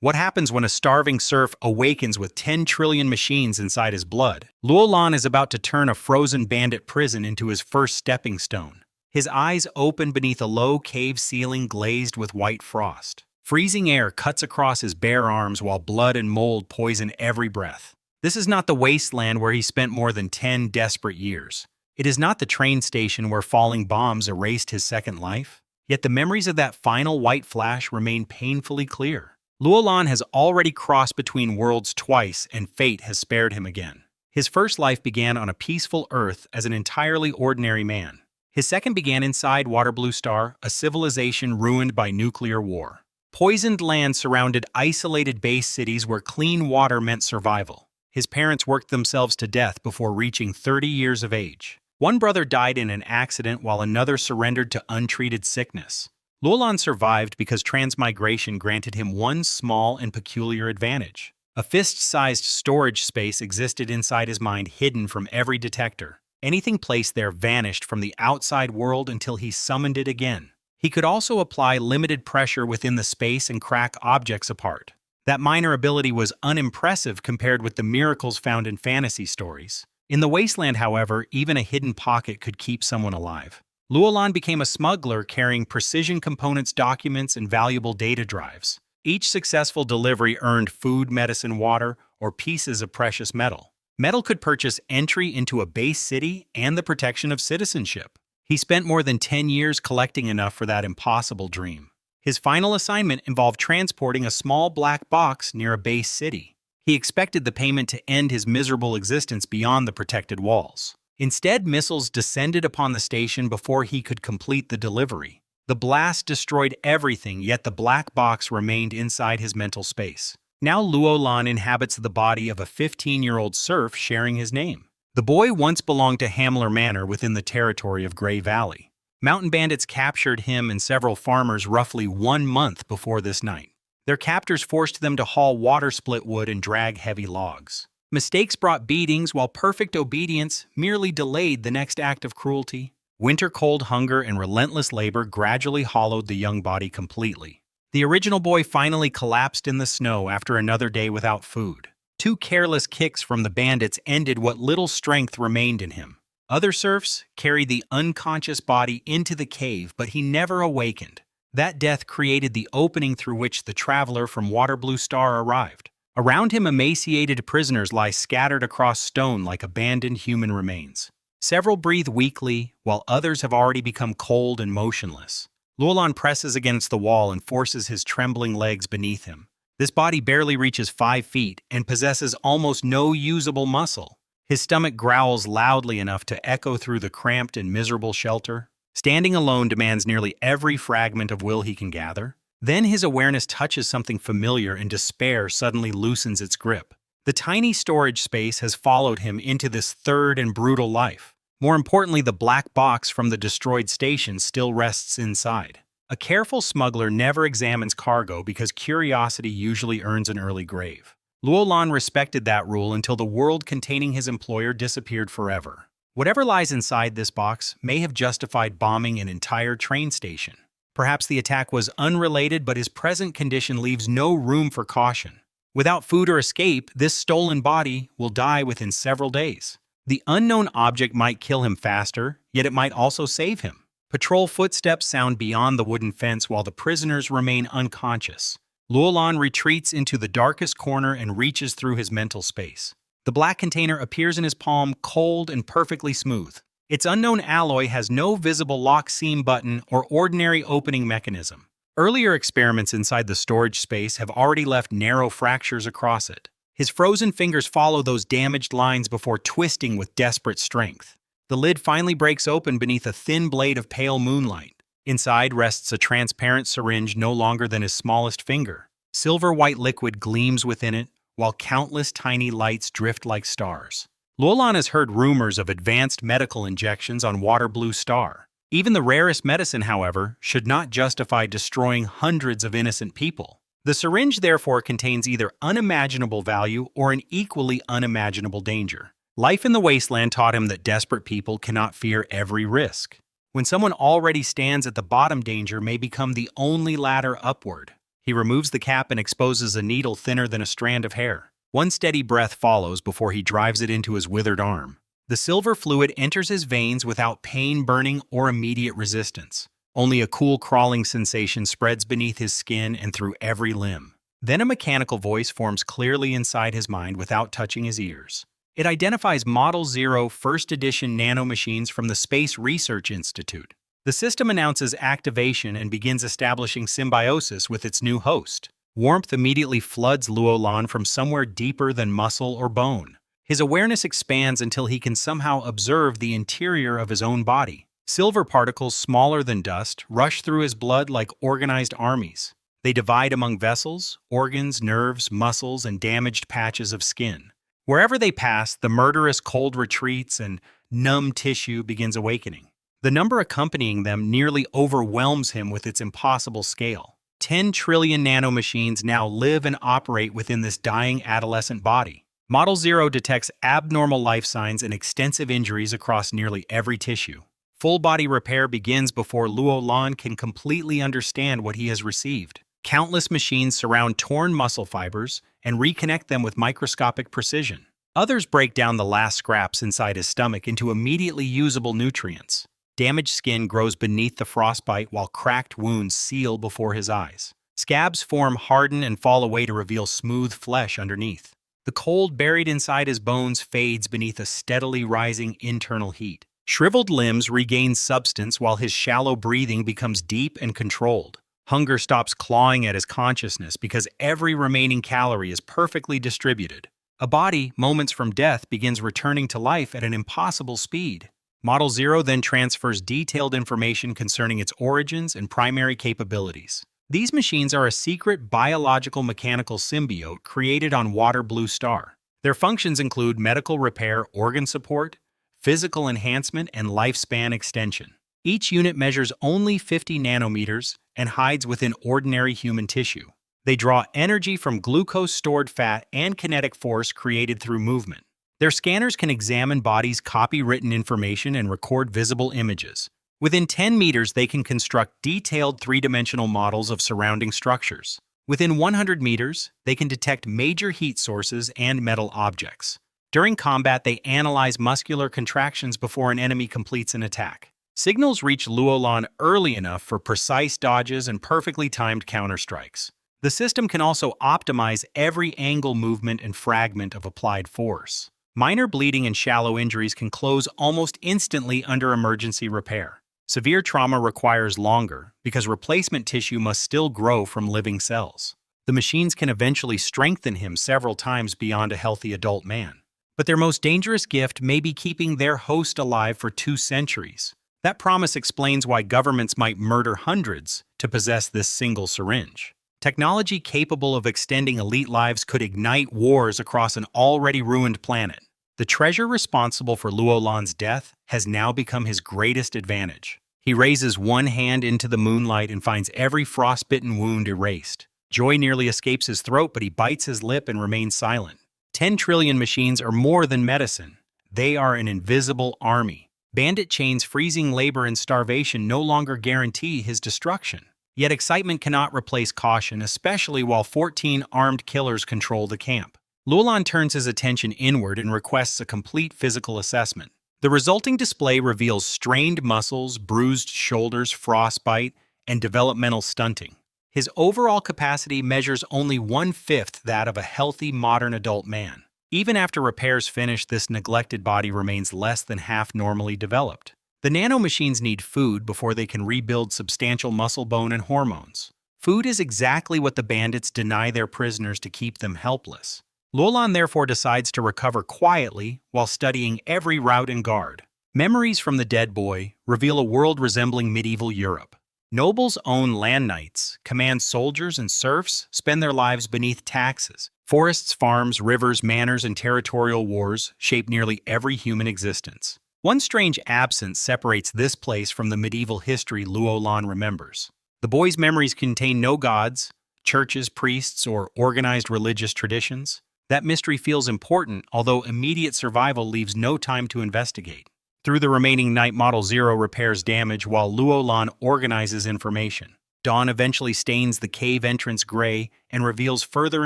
What happens when a starving serf awakens with 10 trillion machines inside his blood? Luolan is about to turn a frozen bandit prison into his first stepping stone. His eyes open beneath a low cave ceiling glazed with white frost. Freezing air cuts across his bare arms while blood and mold poison every breath. This is not the wasteland where he spent more than 10 desperate years. It is not the train station where falling bombs erased his second life. Yet the memories of that final white flash remain painfully clear. Luolan has already crossed between worlds twice, and fate has spared him again. His first life began on a peaceful Earth as an entirely ordinary man. His second began inside Waterblue Star, a civilization ruined by nuclear war. Poisoned land surrounded isolated base cities where clean water meant survival. His parents worked themselves to death before reaching 30 years of age. One brother died in an accident while another surrendered to untreated sickness. Luolan survived because transmigration granted him one small and peculiar advantage. A fist-sized storage space existed inside his mind, hidden from every detector. Anything placed there vanished from the outside world until he summoned it again. He could also apply limited pressure within the space and crack objects apart. That minor ability was unimpressive compared with the miracles found in fantasy stories. In the wasteland, however, even a hidden pocket could keep someone alive. Luolan became a smuggler carrying precision components, documents, and valuable data drives. Each successful delivery earned food, medicine, water, or pieces of precious metal. Metal could purchase entry into a base city and the protection of citizenship. He spent more than 10 years collecting enough for that impossible dream. His final assignment involved transporting a small black box near a base city. He expected the payment to end his miserable existence beyond the protected walls. Instead, missiles descended upon the station before he could complete the delivery. The blast destroyed everything, yet the black box remained inside his mental space. Now Luolan inhabits the body of a 15-year-old serf sharing his name. The boy once belonged to Hamler Manor within the territory of Grey Valley. Mountain bandits captured him and several farmers roughly 1 month before this night. Their captors forced them to haul water split wood and drag heavy logs. Mistakes brought beatings, while perfect obedience merely delayed the next act of cruelty. Winter cold hunger and relentless labor gradually hollowed the young body completely. The original boy finally collapsed in the snow after another day without food. 2 careless kicks from the bandits ended what little strength remained in him. Other serfs carried the unconscious body into the cave, but he never awakened. That death created the opening through which the traveler from Waterblue Star arrived. Around him, emaciated prisoners lie scattered across stone like abandoned human remains. Several breathe weakly, while others have already become cold and motionless. Luolan presses against the wall and forces his trembling legs beneath him. This body barely reaches 5 feet and possesses almost no usable muscle. His stomach growls loudly enough to echo through the cramped and miserable shelter. Standing alone demands nearly every fragment of will he can gather. Then his awareness touches something familiar and despair suddenly loosens its grip. The tiny storage space has followed him into this third and brutal life. More importantly, the black box from the destroyed station still rests inside. A careful smuggler never examines cargo because curiosity usually earns an early grave. Luolan respected that rule until the world containing his employer disappeared forever. Whatever lies inside this box may have justified bombing an entire train station. Perhaps the attack was unrelated, but his present condition leaves no room for caution. Without food or escape, this stolen body will die within several days. The unknown object might kill him faster, yet it might also save him. Patrol footsteps sound beyond the wooden fence while the prisoners remain unconscious. Luolan retreats into the darkest corner and reaches through his mental space. The black container appears in his palm, cold and perfectly smooth. Its unknown alloy has no visible lock seam button or ordinary opening mechanism. Earlier experiments inside the storage space have already left narrow fractures across it. His frozen fingers follow those damaged lines before twisting with desperate strength. The lid finally breaks open beneath a thin blade of pale moonlight. Inside rests a transparent syringe no longer than his smallest finger. Silver-white liquid gleams within it, while countless tiny lights drift like stars. Luolan has heard rumors of advanced medical injections on Waterblue Star. Even the rarest medicine, however, should not justify destroying hundreds of innocent people. The syringe therefore contains either unimaginable value or an equally unimaginable danger. Life in the wasteland taught him that desperate people cannot fear every risk. When someone already stands at the bottom, danger may become the only ladder upward. He removes the cap and exposes a needle thinner than a strand of hair. One steady breath follows before he drives it into his withered arm. The silver fluid enters his veins without pain, burning, or immediate resistance. Only a cool crawling sensation spreads beneath his skin and through every limb. Then a mechanical voice forms clearly inside his mind without touching his ears. It identifies Model 0 first edition nanomachines from the Space Research Institute. The system announces activation and begins establishing symbiosis with its new host. Warmth immediately floods Luolan from somewhere deeper than muscle or bone. His awareness expands until he can somehow observe the interior of his own body. Silver particles smaller than dust rush through his blood like organized armies. They divide among vessels, organs, nerves, muscles, and damaged patches of skin. Wherever they pass, the murderous cold retreats and numb tissue begins awakening. The number accompanying them nearly overwhelms him with its impossible scale. 10 trillion nanomachines now live and operate within this dying adolescent body. Model 0 detects abnormal life signs and extensive injuries across nearly every tissue. Full-body repair begins before Luolan can completely understand what he has received. Countless machines surround torn muscle fibers and reconnect them with microscopic precision. Others break down the last scraps inside his stomach into immediately usable nutrients. Damaged skin grows beneath the frostbite while cracked wounds seal before his eyes. Scabs form, harden, and fall away to reveal smooth flesh underneath. The cold buried inside his bones fades beneath a steadily rising internal heat. Shriveled limbs regain substance while his shallow breathing becomes deep and controlled. Hunger stops clawing at his consciousness because every remaining calorie is perfectly distributed. A body, moments from death, begins returning to life at an impossible speed. Model 0 then transfers detailed information concerning its origins and primary capabilities. These machines are a secret biological mechanical symbiote created on Water Blue Star. Their functions include medical repair, organ support, physical enhancement, and lifespan extension. Each unit measures only 50 nanometers and hides within ordinary human tissue. They draw energy from glucose-stored fat and kinetic force created through movement. Their scanners can examine bodies' copy-written information and record visible images. Within 10 meters, they can construct detailed three-dimensional models of surrounding structures. Within 100 meters, they can detect major heat sources and metal objects. During combat, they analyze muscular contractions before an enemy completes an attack. Signals reach Luolan early enough for precise dodges and perfectly timed counterstrikes. The system can also optimize every angle, movement, and fragment of applied force. Minor bleeding and shallow injuries can close almost instantly under emergency repair. Severe trauma requires longer because replacement tissue must still grow from living cells. The machines can eventually strengthen him several times beyond a healthy adult man. But their most dangerous gift may be keeping their host alive for 2 centuries. That promise explains why governments might murder hundreds to possess this single syringe. Technology capable of extending elite lives could ignite wars across an already ruined planet. The treasure responsible for Luolan's death has now become his greatest advantage. He raises one hand into the moonlight and finds every frostbitten wound erased. Joy nearly escapes his throat, but he bites his lip and remains silent. 10 trillion machines are more than medicine. They are an invisible army. Bandit chains, freezing labor, and starvation no longer guarantee his destruction. Yet excitement cannot replace caution, especially while 14 armed killers control the camp. Luolan turns his attention inward and requests a complete physical assessment. The resulting display reveals strained muscles, bruised shoulders, frostbite, and developmental stunting. His overall capacity measures only 1/5 that of a healthy modern adult man. Even after repairs finish, this neglected body remains less than half normally developed. The nanomachines need food before they can rebuild substantial muscle, bone, and hormones. Food is exactly what the bandits deny their prisoners to keep them helpless. Luolan therefore decides to recover quietly while studying every route and guard. Memories from the dead boy reveal a world resembling medieval Europe. Nobles own land knights, command soldiers, and serfs spend their lives beneath taxes. Forests, farms, rivers, manors, and territorial wars shape nearly every human existence. One strange absence separates this place from the medieval history Luolan remembers. The boy's memories contain no gods, churches, priests, or organized religious traditions. That mystery feels important, although immediate survival leaves no time to investigate. Through the remaining night, Model 0 repairs damage while Luolan organizes information. Dawn eventually stains the cave entrance gray and reveals further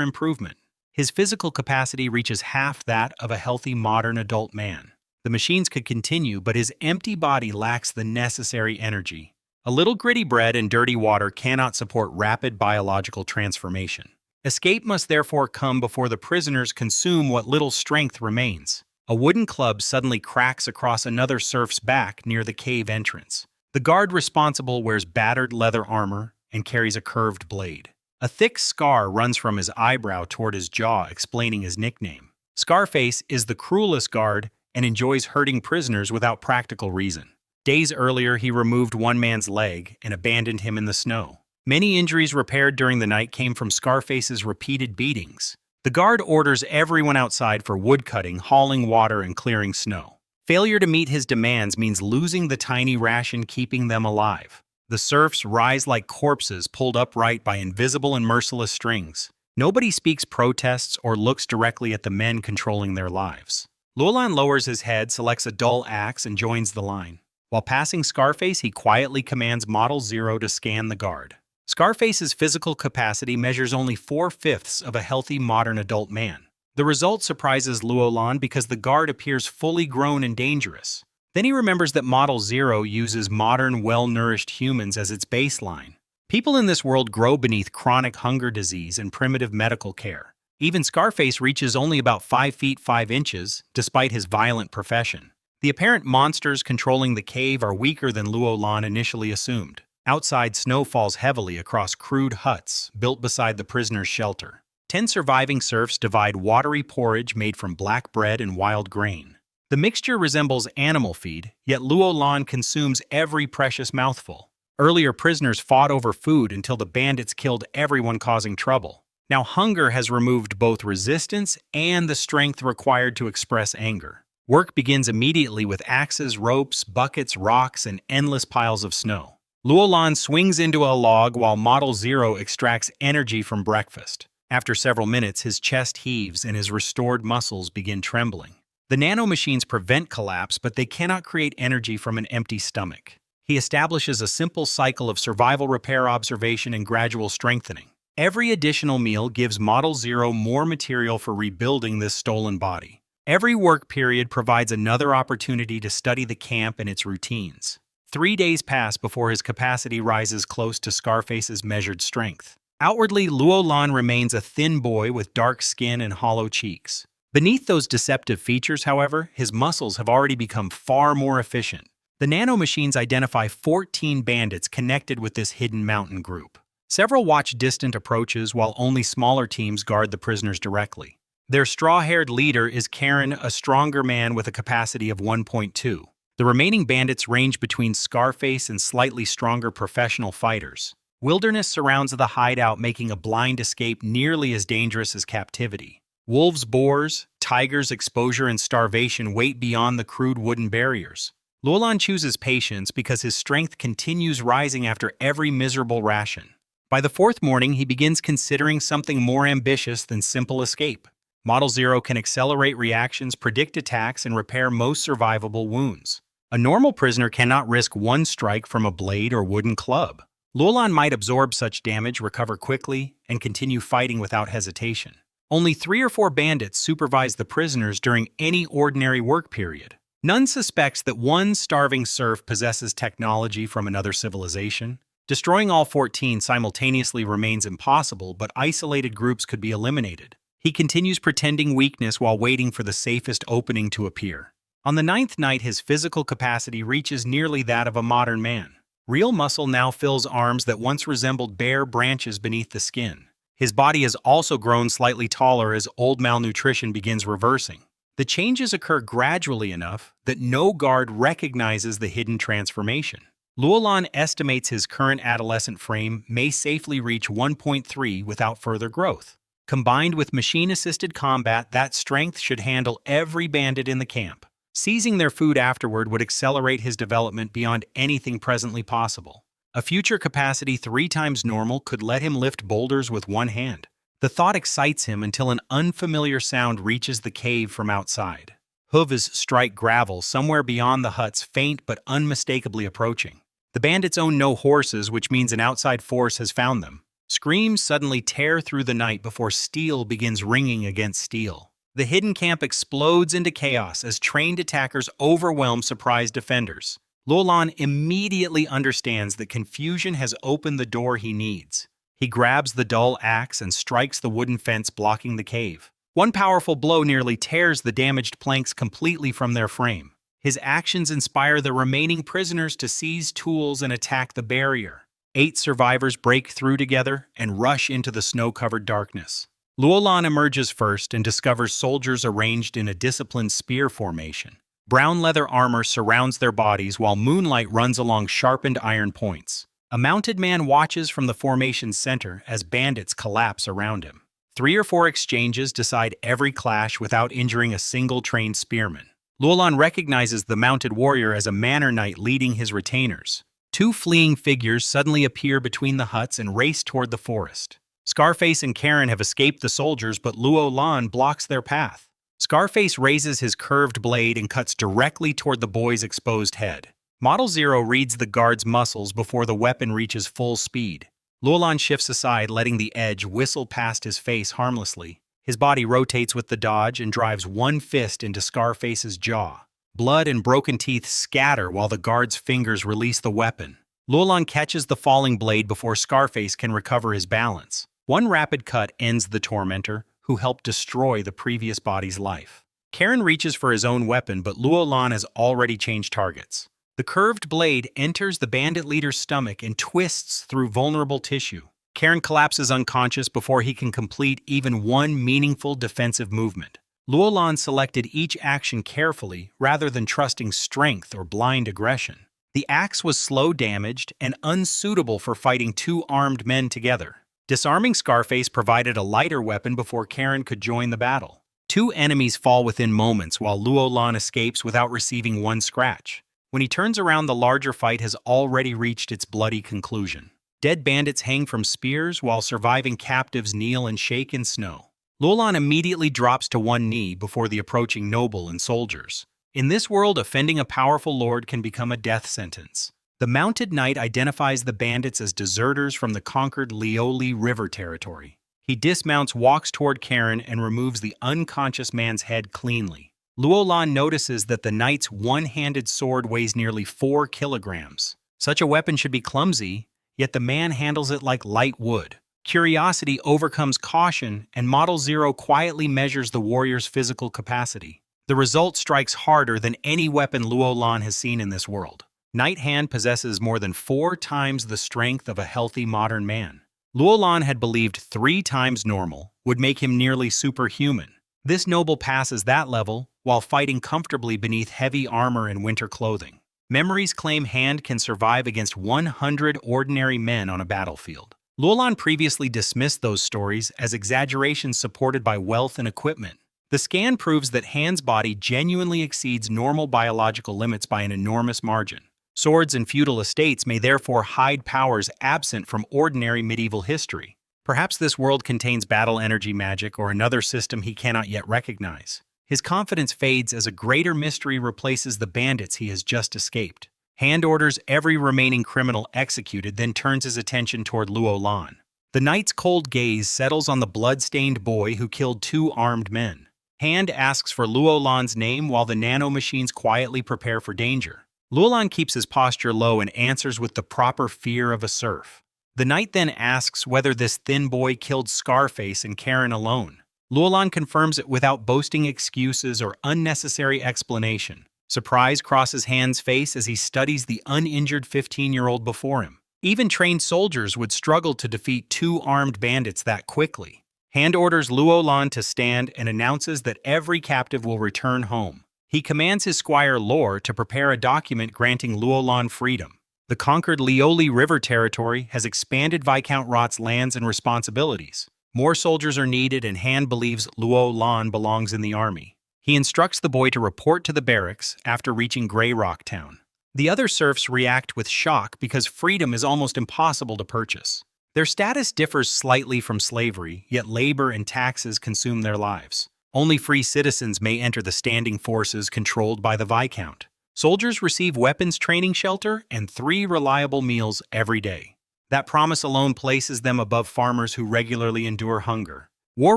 improvement. His physical capacity reaches half that of a healthy modern adult man. The machines could continue, but his empty body lacks the necessary energy. A little gritty bread and dirty water cannot support rapid biological transformation. Escape must therefore come before the prisoners consume what little strength remains. A wooden club suddenly cracks across another serf's back near the cave entrance. The guard responsible wears battered leather armor and carries a curved blade. A thick scar runs from his eyebrow toward his jaw, explaining his nickname. Scarface is the cruelest guard and enjoys hurting prisoners without practical reason. Days earlier, he removed one man's leg and abandoned him in the snow. Many injuries repaired during the night came from Scarface's repeated beatings. The guard orders everyone outside for woodcutting, hauling water, and clearing snow. Failure to meet his demands means losing the tiny ration keeping them alive. The serfs rise like corpses pulled upright by invisible and merciless strings. Nobody speaks protests or looks directly at the men controlling their lives. Luolan lowers his head, selects a dull axe, and joins the line. While passing Scarface, he quietly commands Model Zero to scan the guard. Scarface's physical capacity measures only 4/5 of a healthy modern adult man. The result surprises Luolan because the guard appears fully grown and dangerous. Then he remembers that Model Zero uses modern, well-nourished humans as its baseline. People in this world grow beneath chronic hunger disease and primitive medical care. Even Scarface reaches only about 5 feet 5 inches, despite his violent profession. The apparent monsters controlling the cave are weaker than Luolan initially assumed. Outside, snow falls heavily across crude huts built beside the prisoners' shelter. 10 surviving serfs divide watery porridge made from black bread and wild grain. The mixture resembles animal feed, yet Luolan consumes every precious mouthful. Earlier prisoners fought over food until the bandits killed everyone causing trouble. Now hunger has removed both resistance and the strength required to express anger. Work begins immediately with axes, ropes, buckets, rocks, and endless piles of snow. Luolan swings into a log while Model Zero extracts energy from breakfast. After several minutes, his chest heaves and his restored muscles begin trembling. The nanomachines prevent collapse, but they cannot create energy from an empty stomach. He establishes a simple cycle of survival, repair, observation, and gradual strengthening. Every additional meal gives Model Zero more material for rebuilding this stolen body. Every work period provides another opportunity to study the camp and its routines. 3 days pass before his capacity rises close to Scarface's measured strength. Outwardly, Luolan remains a thin boy with dark skin and hollow cheeks. Beneath those deceptive features, however, his muscles have already become far more efficient. The nanomachines identify 14 bandits connected with this hidden mountain group. Several watch distant approaches while only smaller teams guard the prisoners directly. Their straw-haired leader is Karen, a stronger man with a capacity of 1.2. The remaining bandits range between Scarface and slightly stronger professional fighters. Wilderness surrounds the hideout, making a blind escape nearly as dangerous as captivity. Wolves, boars, tigers, exposure, and starvation wait beyond the crude wooden barriers. Luolan chooses patience because his strength continues rising after every miserable ration. By the 4th morning, he begins considering something more ambitious than simple escape. Model Zero can accelerate reactions, predict attacks, and repair most survivable wounds. A normal prisoner cannot risk one strike from a blade or wooden club. Luolan might absorb such damage, recover quickly, and continue fighting without hesitation. Only 3 or 4 bandits supervise the prisoners during any ordinary work period. None suspects that one starving serf possesses technology from another civilization. Destroying all 14 simultaneously remains impossible, but isolated groups could be eliminated. He continues pretending weakness while waiting for the safest opening to appear. On the 9th night, his physical capacity reaches nearly that of a modern man. Real muscle now fills arms that once resembled bare branches beneath the skin. His body has also grown slightly taller as old malnutrition begins reversing. The changes occur gradually enough that no guard recognizes the hidden transformation. Luolan estimates his current adolescent frame may safely reach 1.3 without further growth. Combined with machine-assisted combat, that strength should handle every bandit in the camp. Seizing their food afterward would accelerate his development beyond anything presently possible. A future capacity 3 times normal could let him lift boulders with one hand. The thought excites him until an unfamiliar sound reaches the cave from outside. Hooves strike gravel somewhere beyond the huts, faint but unmistakably approaching. The bandits own no horses, which means an outside force has found them. Screams suddenly tear through the night before steel begins ringing against steel. The hidden camp explodes into chaos as trained attackers overwhelm surprised defenders. Luolan immediately understands that confusion has opened the door he needs. He grabs the dull axe and strikes the wooden fence blocking the cave. One powerful blow nearly tears the damaged planks completely from their frame. His actions inspire the remaining prisoners to seize tools and attack the barrier. 8 survivors break through together and rush into the snow-covered darkness. Luolan emerges first and discovers soldiers arranged in a disciplined spear formation. Brown leather armor surrounds their bodies while moonlight runs along sharpened iron points. A mounted man watches from the formation's center as bandits collapse around him. 3 or 4 exchanges decide every clash without injuring a single trained spearman. Luolan recognizes the mounted warrior as a manor knight leading his retainers. 2 fleeing figures suddenly appear between the huts and race toward the forest. Scarface and Karen have escaped the soldiers, but Luolan blocks their path. Scarface raises his curved blade and cuts directly toward the boy's exposed head. Model Zero reads the guard's muscles before the weapon reaches full speed. Luolan shifts aside, letting the edge whistle past his face harmlessly. His body rotates with the dodge and drives one fist into Scarface's jaw. Blood and broken teeth scatter while the guard's fingers release the weapon. Luolan catches the falling blade before Scarface can recover his balance. One rapid cut ends the tormentor, who helped destroy the previous body's life. Karen reaches for his own weapon, but Luolan has already changed targets. The curved blade enters the bandit leader's stomach and twists through vulnerable tissue. Karen collapses unconscious before he can complete even one meaningful defensive movement. Luolan selected each action carefully rather than trusting strength or blind aggression. The axe was slow damaged and unsuitable for fighting 2 armed men together. Disarming Scarface provided a lighter weapon before Karen could join the battle. 2 enemies fall within moments while Luolan escapes without receiving one scratch. When he turns around, the larger fight has already reached its bloody conclusion. Dead bandits hang from spears while surviving captives kneel and shake in snow. Luolan immediately drops to one knee before the approaching noble and soldiers. In this world, offending a powerful lord can become a death sentence. The mounted knight identifies the bandits as deserters from the conquered Lioli River territory. He dismounts, walks toward Karen, and removes the unconscious man's head cleanly. Luolan notices that the knight's one-handed sword weighs nearly 4 kilograms. Such a weapon should be clumsy, yet the man handles it like light wood. Curiosity overcomes caution, and Model Zero quietly measures the warrior's physical capacity. The result strikes harder than any weapon Luolan has seen in this world. Knight Hand possesses more than 4 times the strength of a healthy modern man. Luolan had believed 3 times normal would make him nearly superhuman. This noble passes that level while fighting comfortably beneath heavy armor and winter clothing. Memories claim Hand can survive against 100 ordinary men on a battlefield. Luolan previously dismissed those stories as exaggerations supported by wealth and equipment. The scan proves that Hand's body genuinely exceeds normal biological limits by an enormous margin. Swords and feudal estates may therefore hide powers absent from ordinary medieval history. Perhaps this world contains battle energy magic or another system he cannot yet recognize. His confidence fades as a greater mystery replaces the bandits he has just escaped. Hand orders every remaining criminal executed, then turns his attention toward Luolan. The knight's cold gaze settles on the blood-stained boy who killed 2 armed men. Hand asks for Luolan's name while the nanomachines quietly prepare for danger. Luolan keeps his posture low and answers with the proper fear of a serf. The knight then asks whether this thin boy killed Scarface and Karen alone. Luolan confirms it without boasting excuses or unnecessary explanation. Surprise crosses Hand's face as he studies the uninjured 15-year-old before him. Even trained soldiers would struggle to defeat 2 armed bandits that quickly. Hand orders Luolan to stand and announces that every captive will return home. He commands his squire Lore to prepare a document granting Luolan freedom. The conquered Lioli River territory has expanded Viscount Rot's lands and responsibilities. More soldiers are needed, and Hand believes Luolan belongs in the army. He instructs the boy to report to the barracks after reaching Grey Rock Town. The other serfs react with shock because freedom is almost impossible to purchase. Their status differs slightly from slavery, yet labor and taxes consume their lives. Only free citizens may enter the standing forces controlled by the Viscount. Soldiers receive weapons training shelter and 3 reliable meals every day. That promise alone places them above farmers who regularly endure hunger. War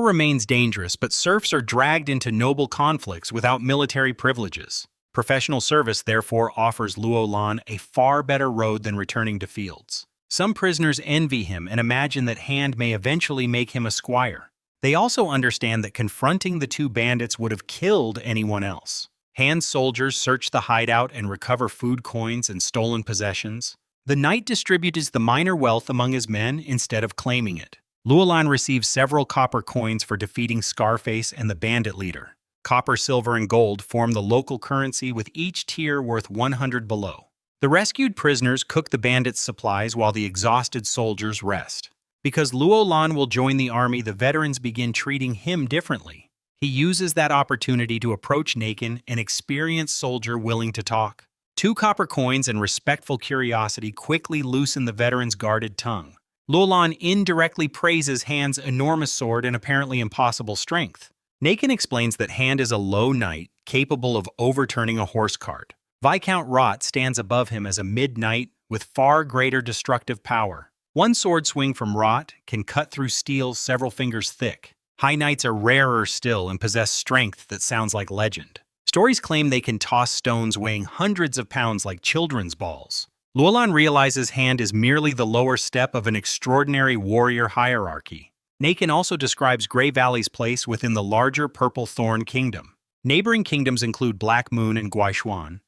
remains dangerous, but serfs are dragged into noble conflicts without military privileges. Professional service therefore offers Luo Lan a far better road than returning to fields. Some prisoners envy him and imagine that Hand may eventually make him a squire. They also understand that confronting the two bandits would have killed anyone else. Hand's soldiers search the hideout and recover food coins and stolen possessions. The knight distributes the minor wealth among his men instead of claiming it. Luo Lan receives several copper coins for defeating Scarface and the bandit leader. Copper, silver, and gold form the local currency, with each tier worth 100 below. The rescued prisoners cook the bandits' supplies while the exhausted soldiers rest. Because Luo Lan will join the army, the veterans begin treating him differently. He uses that opportunity to approach Nakin, an experienced soldier willing to talk. 2 copper coins and respectful curiosity quickly loosen the veteran's guarded tongue. Luo Lan indirectly praises Hand's enormous sword and apparently impossible strength. Nakin explains that Hand is a low knight, capable of overturning a horse cart. Viscount Rot stands above him as a mid-knight with far greater destructive power. One sword swing from Rot can cut through steel several fingers thick. High knights are rarer still and possess strength that sounds like legend. Stories claim they can toss stones weighing hundreds of pounds like children's balls. Luo Lan realizes Hand is merely the lower step of an extraordinary warrior hierarchy. Nakin also describes Grey Valley's place within the larger Purple Thorn Kingdom. Neighboring kingdoms include Black Moon and Guaishuan,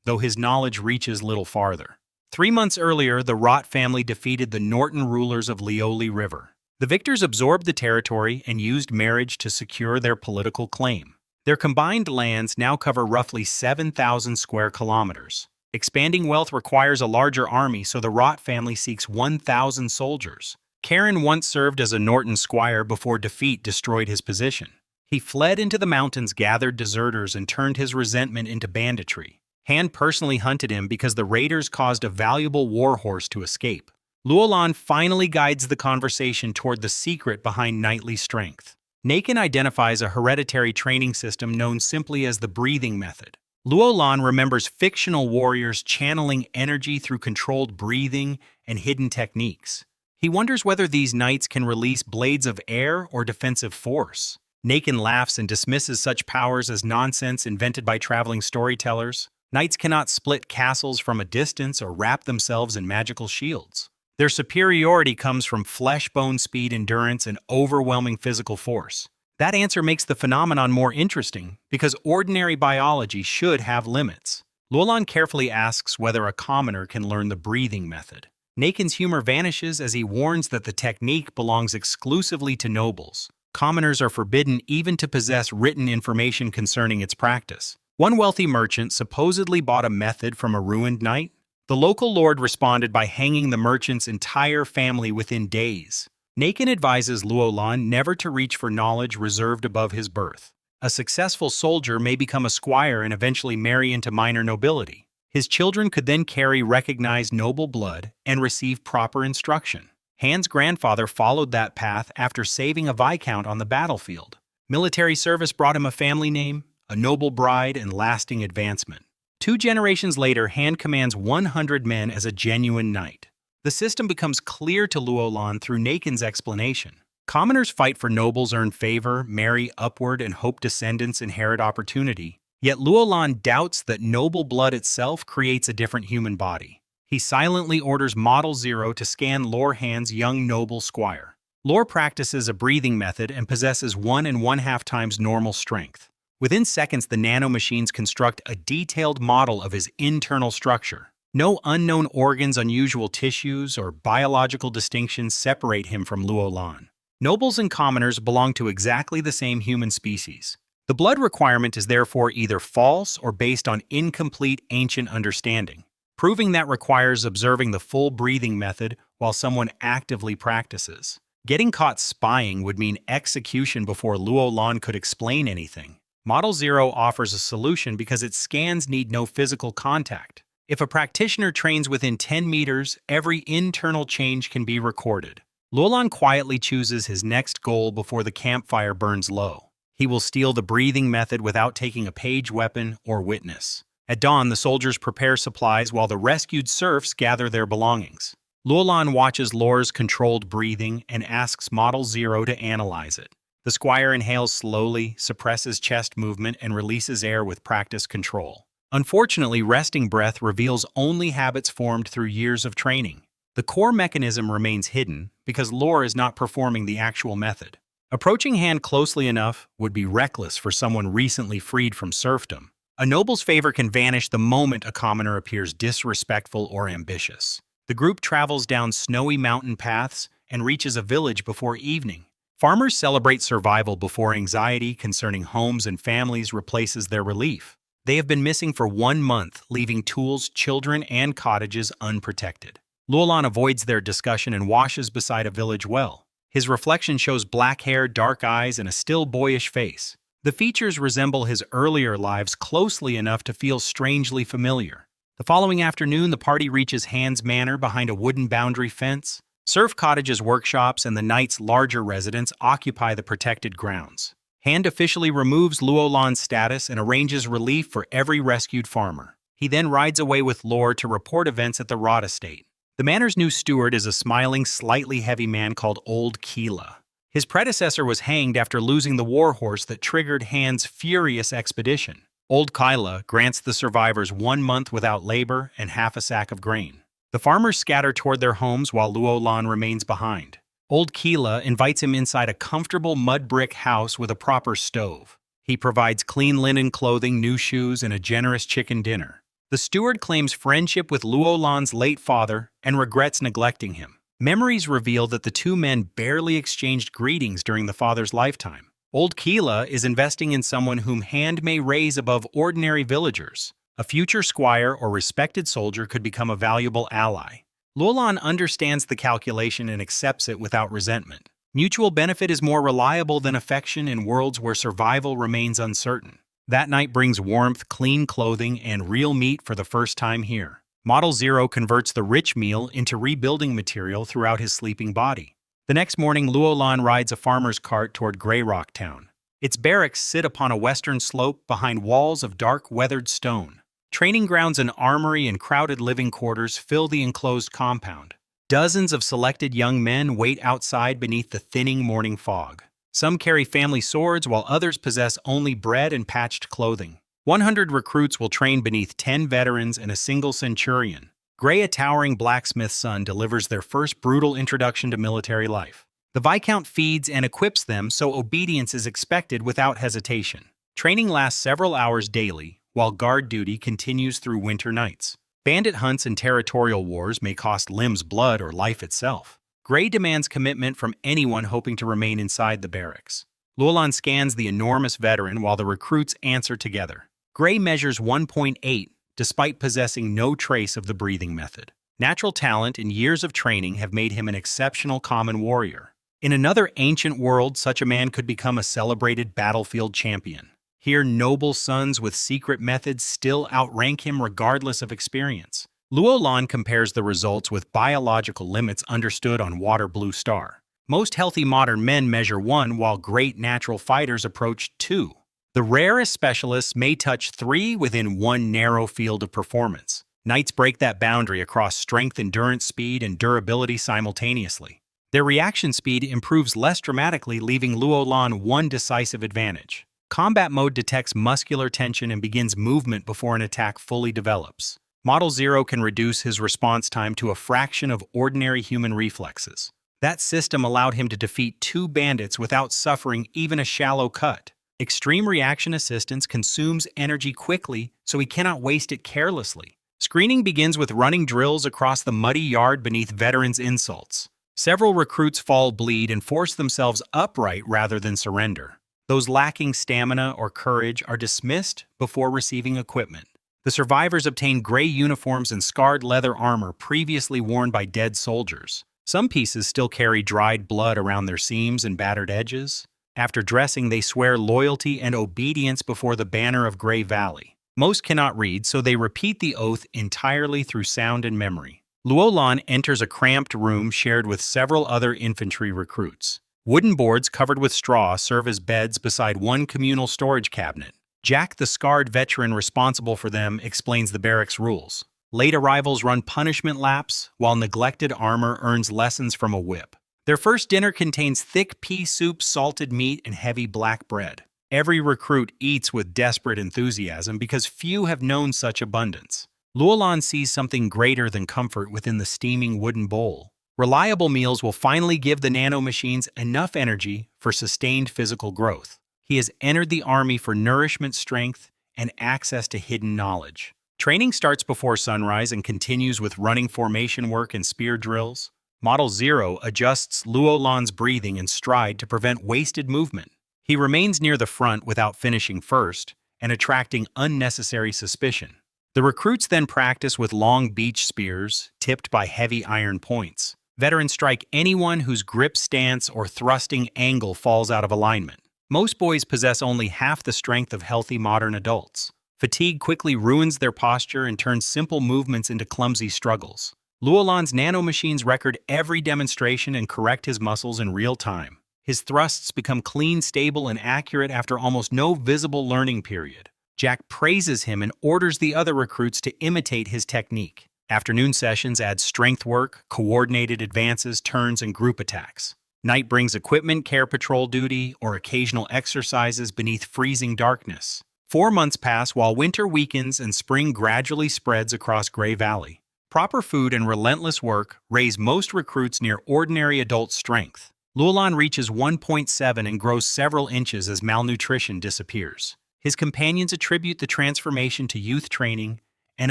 though his knowledge reaches little farther. 3 months earlier, the Rot family defeated the Norton rulers of Lioli River. The victors absorbed the territory and used marriage to secure their political claim. Their combined lands now cover roughly 7,000 square kilometers. Expanding wealth requires a larger army, so the Rot family seeks 1,000 soldiers. Karen once served as a Norton squire before defeat destroyed his position. He fled into the mountains, gathered deserters, and turned his resentment into banditry. Hand personally hunted him because the raiders caused a valuable war horse to escape. Luo Lan finally guides the conversation toward the secret behind knightly strength. Nakin identifies a hereditary training system known simply as the breathing method. Luo Lan remembers fictional warriors channeling energy through controlled breathing and hidden techniques. He wonders whether these knights can release blades of air or defensive force. Nakin laughs and dismisses such powers as nonsense invented by traveling storytellers. Knights cannot split castles from a distance or wrap themselves in magical shields. Their superiority comes from flesh, bone, speed, endurance, and overwhelming physical force. That answer makes the phenomenon more interesting, because ordinary biology should have limits. Luo Lan carefully asks whether a commoner can learn the breathing method. Nakin's humor vanishes as he warns that the technique belongs exclusively to nobles. Commoners are forbidden even to possess written information concerning its practice. One wealthy merchant supposedly bought a method from a ruined knight. The local lord responded by hanging the merchant's entire family within days. Nakin advises Luo Lan never to reach for knowledge reserved above his birth. A successful soldier may become a squire and eventually marry into minor nobility. His children could then carry recognized noble blood and receive proper instruction. Hand's grandfather followed that path after saving a viscount on the battlefield. Military service brought him a family name, a noble bride, and lasting advancement. 2 generations later, Hand commands 100 men as a genuine knight. The system becomes clear to Luo Lan through Nakin's explanation. Commoners fight for nobles, earn favor, marry upward, and hope descendants inherit opportunity. Yet Luo Lan doubts that noble blood itself creates a different human body. He silently orders Model Zero to scan Lore Hand's young noble squire. Lore practices a breathing method and possesses 1 1/2 times normal strength. Within seconds, the nanomachines construct a detailed model of his internal structure. No unknown organs, unusual tissues, or biological distinctions separate him from Luo Lan. Nobles and commoners belong to exactly the same human species. The blood requirement is therefore either false or based on incomplete ancient understanding. Proving that requires observing the full breathing method while someone actively practices. Getting caught spying would mean execution before Luo Lan could explain anything. Model Zero offers a solution because its scans need no physical contact. If a practitioner trains within 10 meters, every internal change can be recorded. Luo Lan quietly chooses his next goal before the campfire burns low. He will steal the breathing method without taking a page weapon or witness. At dawn, the soldiers prepare supplies while the rescued serfs gather their belongings. Luolan watches Lore's controlled breathing and asks Model Zero to analyze it. The squire inhales slowly, suppresses chest movement, and releases air with practiced control. Unfortunately, resting breath reveals only habits formed through years of training. The core mechanism remains hidden because Lore is not performing the actual method. Approaching Hand closely enough would be reckless for someone recently freed from serfdom. A noble's favor can vanish the moment a commoner appears disrespectful or ambitious. The group travels down snowy mountain paths and reaches a village before evening. Farmers celebrate survival before anxiety concerning homes and families replaces their relief. They have been missing for 1 month, leaving tools, children, and cottages unprotected. Luolan avoids their discussion and washes beside a village well. His reflection shows black hair, dark eyes, and a still boyish face. The features resemble his earlier lives closely enough to feel strangely familiar. The following afternoon, the party reaches Hand's manor behind a wooden boundary fence. Serf cottages, workshops, and the knight's larger residence occupy the protected grounds. Hand officially removes Luolan's status and arranges relief for every rescued farmer. He then rides away with Lore to report events at the Rod estate. The manor's new steward is a smiling, slightly heavy man called Old Keela. His predecessor was hanged after losing the warhorse that triggered Hand's furious expedition. Old Keela grants the survivors 1 month without labor and half a sack of grain. The farmers scatter toward their homes while Luolan remains behind. Old Keela invites him inside a comfortable mud brick house with a proper stove. He provides clean linen clothing, new shoes, and a generous chicken dinner. The steward claims friendship with Luolan's late father and regrets neglecting him. Memories reveal that the two men barely exchanged greetings during the father's lifetime. Old Keela is investing in someone whom Hand may raise above ordinary villagers. A future squire or respected soldier could become a valuable ally. Luolan understands the calculation and accepts it without resentment. Mutual benefit is more reliable than affection in worlds where survival remains uncertain. That night brings warmth, clean clothing, and real meat for the first time here. Model Zero converts the rich meal into rebuilding material throughout his sleeping body. The next morning, Luolan rides a farmer's cart toward Grey Rock Town. Its barracks sit upon a western slope behind walls of dark, weathered stone. Training grounds, an armory, and crowded living quarters fill the enclosed compound. Dozens of selected young men wait outside beneath the thinning morning fog. Some carry family swords, while others possess only bread and patched clothing. 100 recruits will train beneath 10 veterans and a single centurion. Gray, a towering blacksmith's son, delivers their first brutal introduction to military life. The Viscount feeds and equips them so obedience is expected without hesitation. Training lasts several hours daily, while guard duty continues through winter nights. Bandit hunts and territorial wars may cost limbs, blood, or life itself. Gray demands commitment from anyone hoping to remain inside the barracks. Luolan scans the enormous veteran while the recruits answer together. Gray measures 1.8, despite possessing no trace of the breathing method. Natural talent and years of training have made him an exceptional common warrior. In another ancient world, such a man could become a celebrated battlefield champion. Here, noble sons with secret methods still outrank him regardless of experience. Luolan compares the results with biological limits understood on Water Blue Star. Most healthy modern men measure 1, while great natural fighters approach 2. The rarest specialists may touch 3 within one narrow field of performance. Knights break that boundary across strength, endurance, speed, and durability simultaneously. Their reaction speed improves less dramatically, leaving Luolan one decisive advantage. Combat mode detects muscular tension and begins movement before an attack fully develops. Model Zero can reduce his response time to a fraction of ordinary human reflexes. That system allowed him to defeat 2 bandits without suffering even a shallow cut. Extreme reaction assistance consumes energy quickly, so he cannot waste it carelessly. Screening begins with running drills across the muddy yard beneath veterans' insults. Several recruits fall, bleed, and force themselves upright rather than surrender. Those lacking stamina or courage are dismissed before receiving equipment. The survivors obtain gray uniforms and scarred leather armor previously worn by dead soldiers. Some pieces still carry dried blood around their seams and battered edges. After dressing, they swear loyalty and obedience before the banner of Grey Valley. Most cannot read, so they repeat the oath entirely through sound and memory. Luolan enters a cramped room shared with several other infantry recruits. Wooden boards covered with straw serve as beds beside one communal storage cabinet. Jack, the scarred veteran responsible for them, explains the barracks rules. Late arrivals run punishment laps, while neglected armor earns lessons from a whip. Their first dinner contains thick pea soup, salted meat, and heavy black bread. Every recruit eats with desperate enthusiasm because few have known such abundance. Luolan sees something greater than comfort within the steaming wooden bowl. Reliable meals will finally give the nanomachines enough energy for sustained physical growth. He has entered the army for nourishment, strength, and access to hidden knowledge. Training starts before sunrise and continues with running formation work and spear drills. Model 0 adjusts Luolan's breathing and stride to prevent wasted movement. He remains near the front without finishing first and attracting unnecessary suspicion. The recruits then practice with long beach spears, tipped by heavy iron points. Veterans strike anyone whose grip stance or thrusting angle falls out of alignment. Most boys possess only half the strength of healthy modern adults. Fatigue quickly ruins their posture and turns simple movements into clumsy struggles. Luolan's nanomachines record every demonstration and correct his muscles in real time. His thrusts become clean, stable, and accurate after almost no visible learning period. Jack praises him and orders the other recruits to imitate his technique. Afternoon sessions add strength work, coordinated advances, turns, and group attacks. Night brings equipment, care patrol duty, or occasional exercises beneath freezing darkness. 4 months pass while winter weakens and spring gradually spreads across Gray Valley. Proper food and relentless work raise most recruits near ordinary adult strength. Luolan reaches 1.7 and grows several inches as malnutrition disappears. His companions attribute the transformation to youth training and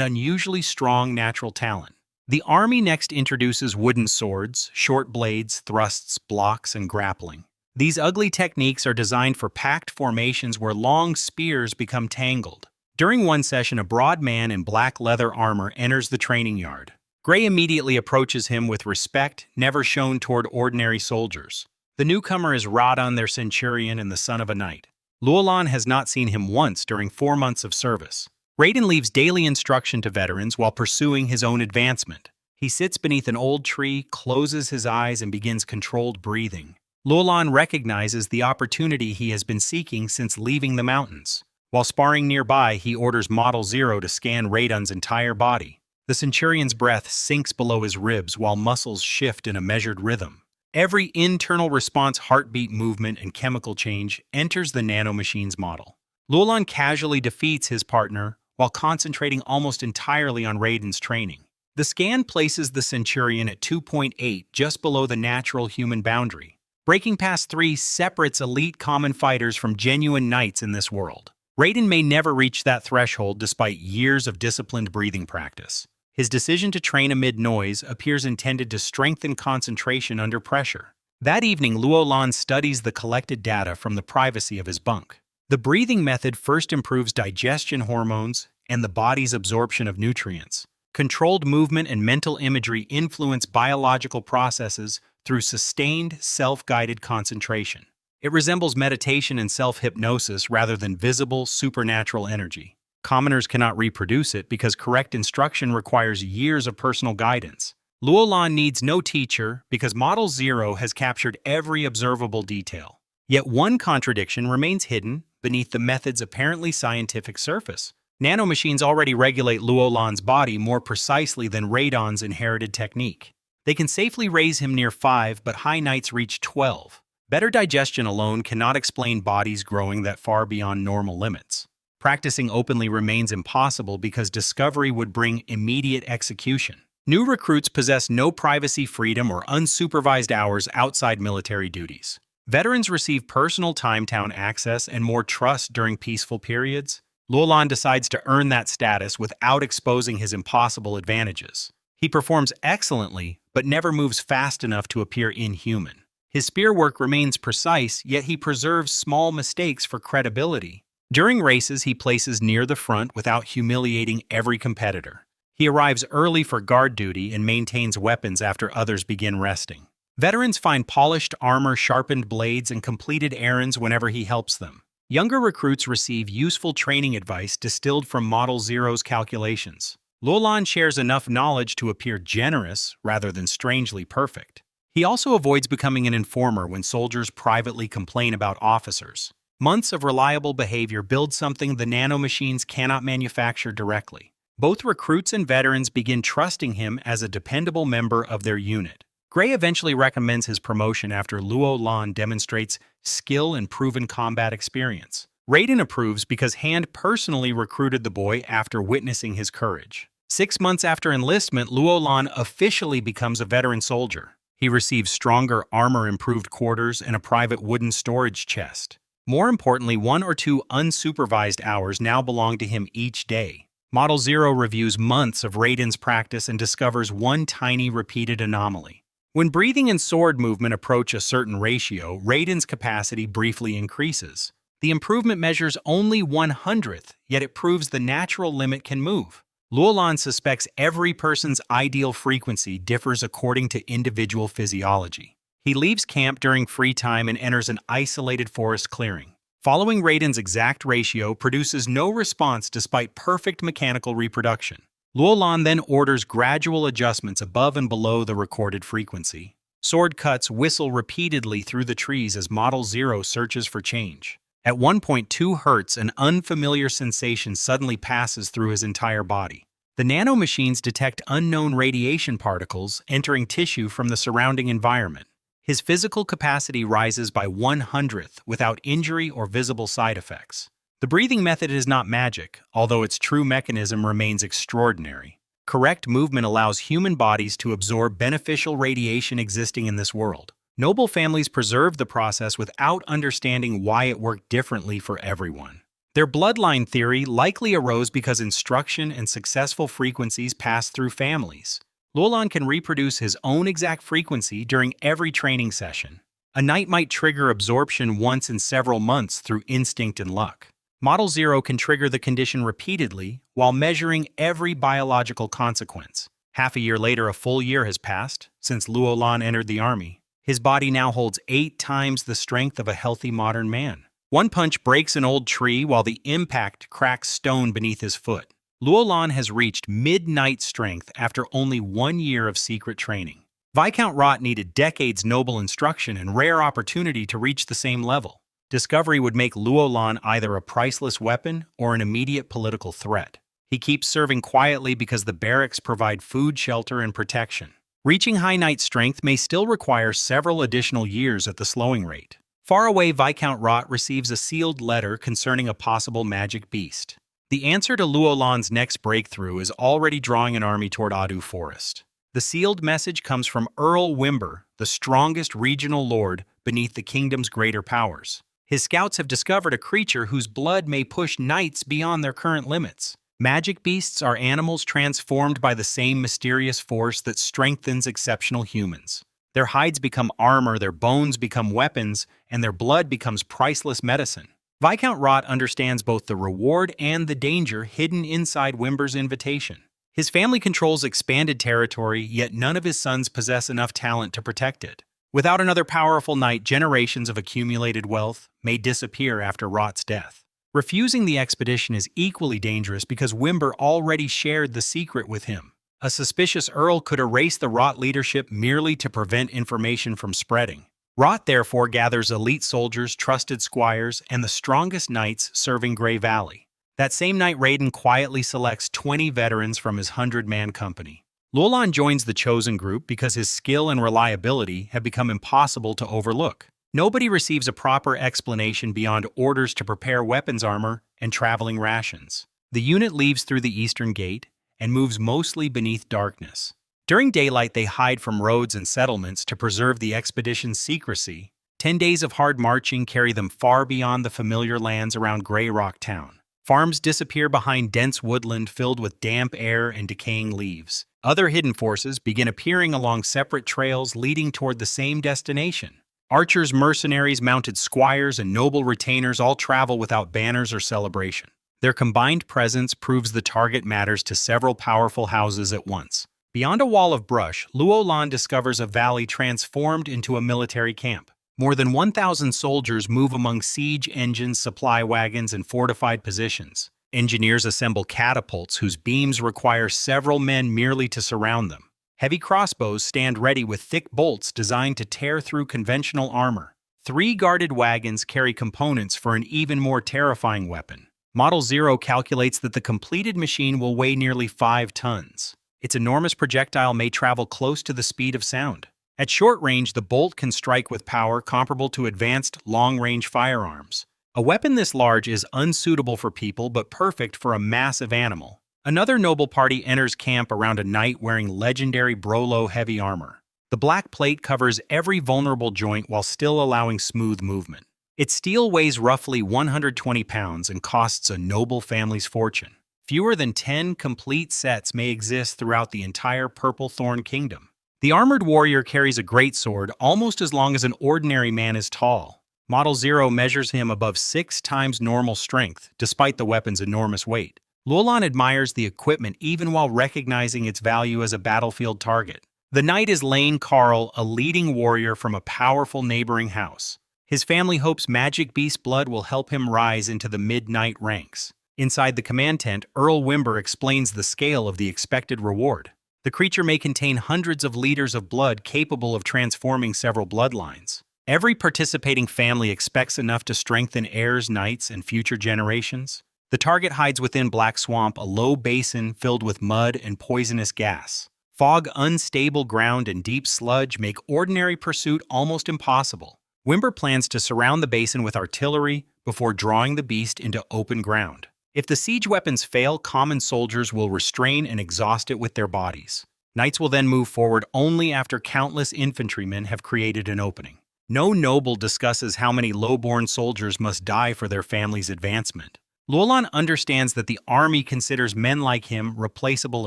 unusually strong natural talent. The army next introduces wooden swords, short blades, thrusts, blocks, and grappling. These ugly techniques are designed for packed formations where long spears become tangled. During one session, a broad man in black leather armor enters the training yard. Gray immediately approaches him with respect never shown toward ordinary soldiers. The newcomer is Radon, their centurion and the son of a knight. Luolan has not seen him once during 4 months of service. Raiden leaves daily instruction to veterans while pursuing his own advancement. He sits beneath an old tree, closes his eyes, and begins controlled breathing. Luolan recognizes the opportunity he has been seeking since leaving the mountains. While sparring nearby, he orders Model 0 to scan Raiden's entire body. The Centurion's breath sinks below his ribs while muscles shift in a measured rhythm. Every internal response, heartbeat movement, and chemical change enters the nanomachines model. Luolan casually defeats his partner while concentrating almost entirely on Raiden's training. The scan places the Centurion at 2.8, just below the natural human boundary. Breaking past 3 separates elite common fighters from genuine knights in this world. Raiden may never reach that threshold despite years of disciplined breathing practice. His decision to train amid noise appears intended to strengthen concentration under pressure. That evening, Luolan studies the collected data from the privacy of his bunk. The breathing method first improves digestion hormones and the body's absorption of nutrients. Controlled movement and mental imagery influence biological processes through sustained, self-guided concentration. It resembles meditation and self-hypnosis rather than visible, supernatural energy. Commoners cannot reproduce it because correct instruction requires years of personal guidance. Luolan needs no teacher because Model 0 has captured every observable detail. Yet one contradiction remains hidden beneath the method's apparently scientific surface. Nanomachines already regulate Luolan's body more precisely than Raidon's inherited technique. They can safely raise him near 5, but high knights reach 12. Better digestion alone cannot explain bodies growing that far beyond normal limits. Practicing openly remains impossible because discovery would bring immediate execution. New recruits possess no privacy, freedom, or unsupervised hours outside military duties. Veterans receive personal time-town access and more trust during peaceful periods. Luolan decides to earn that status without exposing his impossible advantages. He performs excellently, but never moves fast enough to appear inhuman. His spear work remains precise, yet he preserves small mistakes for credibility. During races, he places near the front without humiliating every competitor. He arrives early for guard duty and maintains weapons after others begin resting. Veterans find polished armor, sharpened blades, and completed errands whenever he helps them. Younger recruits receive useful training advice distilled from Model 0's calculations. Luolan shares enough knowledge to appear generous rather than strangely perfect. He also avoids becoming an informer when soldiers privately complain about officers. Months of reliable behavior build something the nanomachines cannot manufacture directly. Both recruits and veterans begin trusting him as a dependable member of their unit. Gray eventually recommends his promotion after Luo Lan demonstrates skill and proven combat experience. Raiden approves because Hand personally recruited the boy after witnessing his courage. 6 months after enlistment, Luo Lan officially becomes a veteran soldier. He receives stronger armor, improved quarters, and a private wooden storage chest. More importantly, 1 or 2 unsupervised hours now belong to him each day. Model Zero reviews months of Raiden's practice and discovers one tiny repeated anomaly. When breathing and sword movement approach a certain ratio, Raiden's capacity briefly increases. The improvement measures only 1/100th, yet it proves the natural limit can move. Luo Lan suspects every person's ideal frequency differs according to individual physiology. He leaves camp during free time and enters an isolated forest clearing. Following Raiden's exact ratio produces no response despite perfect mechanical reproduction. Luo Lan then orders gradual adjustments above and below the recorded frequency. Sword cuts whistle repeatedly through the trees as Model Zero searches for change. At 1.2 Hz, an unfamiliar sensation suddenly passes through his entire body. The nanomachines detect unknown radiation particles entering tissue from the surrounding environment. His physical capacity rises by 1/100th without injury or visible side effects. The breathing method is not magic, although its true mechanism remains extraordinary. Correct movement allows human bodies to absorb beneficial radiation existing in this world. Noble families preserved the process without understanding why it worked differently for everyone. Their bloodline theory likely arose because instruction and successful frequencies passed through families. Luo Lan can reproduce his own exact frequency during every training session. A knight might trigger absorption once in several months through instinct and luck. Model Zero can trigger the condition repeatedly while measuring every biological consequence. Half a year later, a full year has passed since Luo Lan entered the army. His body now holds 8 times the strength of a healthy modern man. One punch breaks an old tree while the impact cracks stone beneath his foot. Luo Lan has reached midnight strength after only 1 year of secret training. Viscount Rot needed decades noble instruction and rare opportunity to reach the same level. Discovery would make Luo Lan either a priceless weapon or an immediate political threat. He keeps serving quietly because the barracks provide food, shelter, and protection. Reaching high knight strength may still require several additional years at the slowing rate. Far away, Viscount Rot receives a sealed letter concerning a possible magic beast. The answer to Luo Lan's next breakthrough is already drawing an army toward Adu Forest. The sealed message comes from Earl Wimber, the strongest regional lord beneath the kingdom's greater powers. His scouts have discovered a creature whose blood may push knights beyond their current limits. Magic beasts are animals transformed by the same mysterious force that strengthens exceptional humans. Their hides become armor, their bones become weapons, and their blood becomes priceless medicine. Viscount Rot understands both the reward and the danger hidden inside Wimber's invitation. His family controls expanded territory, yet none of his sons possess enough talent to protect it. Without another powerful knight, generations of accumulated wealth may disappear after Rot's death. Refusing the expedition is equally dangerous because Wimber already shared the secret with him. A suspicious Earl could erase the Rot leadership merely to prevent information from spreading. Rot therefore gathers elite soldiers, trusted squires, and the strongest knights serving Grey Valley. That same night, Raiden quietly selects 20 veterans from his 100-man company. Luo Lan joins the chosen group because his skill and reliability have become impossible to overlook. Nobody receives a proper explanation beyond orders to prepare weapons armor and traveling rations. The unit leaves through the eastern gate and moves mostly beneath darkness. During daylight, they hide from roads and settlements to preserve the expedition's secrecy. 10 days of hard marching carry them far beyond the familiar lands around Grey Rock Town. Farms disappear behind dense woodland filled with damp air and decaying leaves. Other hidden forces begin appearing along separate trails leading toward the same destination. Archers, mercenaries, mounted squires, and noble retainers all travel without banners or celebration. Their combined presence proves the target matters to several powerful houses at once. Beyond a wall of brush, Luo Lan discovers a valley transformed into a military camp. More than 1,000 soldiers move among siege engines, supply wagons, and fortified positions. Engineers assemble catapults whose beams require several men merely to surround them. Heavy crossbows stand ready with thick bolts designed to tear through conventional armor. 3 guarded wagons carry components for an even more terrifying weapon. Model 0 calculates that the completed machine will weigh nearly 5 tons. Its enormous projectile may travel close to the speed of sound. At short range, the bolt can strike with power comparable to advanced long-range firearms. A weapon this large is unsuitable for people but perfect for a massive animal. Another noble party enters camp around a knight wearing legendary Brolo heavy armor. The black plate covers every vulnerable joint while still allowing smooth movement. Its steel weighs roughly 120 pounds and costs a noble family's fortune. Fewer than 10 complete sets may exist throughout the entire Purple Thorn Kingdom. The armored warrior carries a greatsword almost as long as an ordinary man is tall. Model 0 measures him above 6 times normal strength, despite the weapon's enormous weight. Luolan admires the equipment even while recognizing its value as a battlefield target. The knight is Lane Carl, a leading warrior from a powerful neighboring house. His family hopes magic beast blood will help him rise into the mid-knight ranks. Inside the command tent, Earl Wimber explains the scale of the expected reward. The creature may contain hundreds of liters of blood capable of transforming several bloodlines. Every participating family expects enough to strengthen heirs, knights, and future generations. The target hides within Black Swamp, a low basin filled with mud and poisonous gas. Fog, unstable ground, and deep sludge make ordinary pursuit almost impossible. Wimber plans to surround the basin with artillery before drawing the beast into open ground. If the siege weapons fail, common soldiers will restrain and exhaust it with their bodies. Knights will then move forward only after countless infantrymen have created an opening. No noble discusses how many low-born soldiers must die for their family's advancement. Luolan understands that the army considers men like him replaceable